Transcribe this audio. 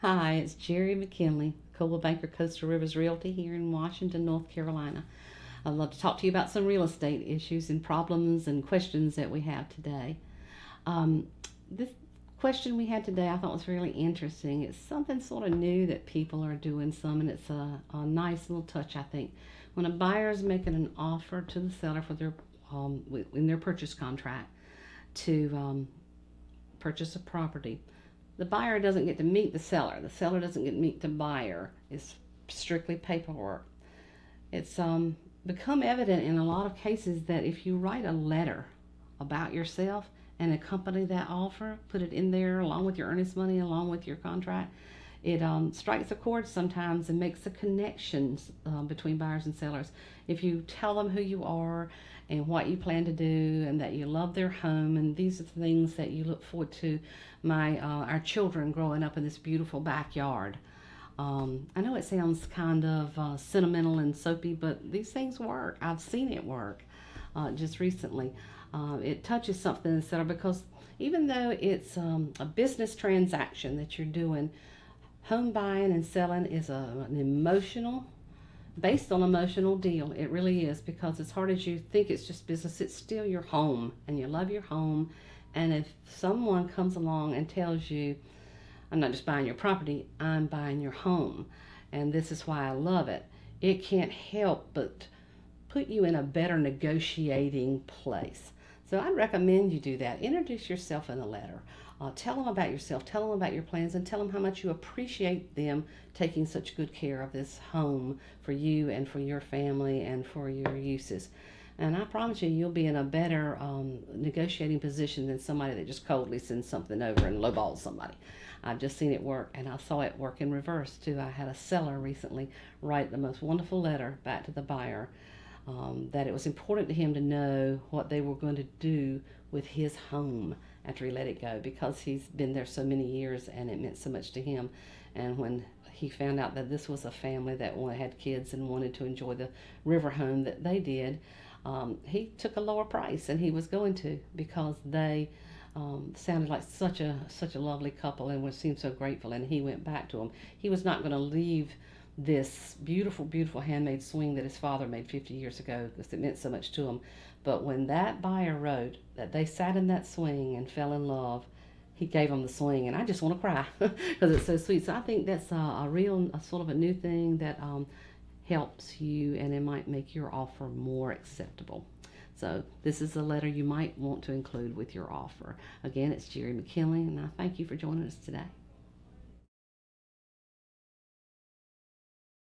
Hi, it's Jerry McKinley, Coldwell Banker Coastal Rivers Realty here in Washington, North Carolina. I'd love to talk to you about some real estate issues and problems and questions that we have today. Um, this question we had today I thought was really interesting. It's something sort of new that people are doing some, and it's a nice little touch, I think. When a buyer is making an offer to the seller for their in their purchase contract to purchase a property, the buyer doesn't get to meet the seller. The seller doesn't get to meet the buyer. It's strictly paperwork. It's become evident in a lot of cases that if you write a letter about yourself and accompany that offer, put it in there along with your earnest money, along with your contract, it strikes a chord sometimes and makes the connections between buyers and sellers. If you tell them who you are and what you plan to do and that you love their home and these are the things that you look forward to my our children growing up in this beautiful backyard. I know it sounds kind of sentimental and soapy, but these things work. I've seen it work just recently. It touches something in the seller because even though it's a business transaction that you're doing, home buying and selling is an emotional, based on emotional deal. It really is, because as hard as you think it's just business, it's still your home and you love your home. And if someone comes along and tells you, I'm not just buying your property, I'm buying your home, and this is why I love it, it can't help but put you in a better negotiating place. So I recommend you do that. Introduce yourself in a letter. Tell them about yourself, tell them about your plans, and tell them how much you appreciate them taking such good care of this home for you and for your family and for your uses. And I promise you, you'll be in a better negotiating position than somebody that just coldly sends something over and lowballs somebody. I've just seen it work, and I saw it work in reverse too. I had a seller recently write the most wonderful letter back to the buyer, that it was important to him to know what they were going to do with his home after he let it go, because he's been there so many years and it meant so much to him. And when he found out that this was a family that had kids and wanted to enjoy the river home that they did, he took a lower price, and he was going to, because they sounded like such a lovely couple and seemed so grateful. And he went back to him. He was not going to leave this beautiful, beautiful handmade swing that his father made 50 years ago because it meant so much to him. But when that buyer wrote that they sat in that swing and fell in love, he gave them the swing, and I just want to cry because it's so sweet. So I think that's a real, a sort of a new thing that helps you, and it might make your offer more acceptable. So this is a letter you might want to include with your offer. Again, it's Jerry McKinley, and I thank you for joining us today.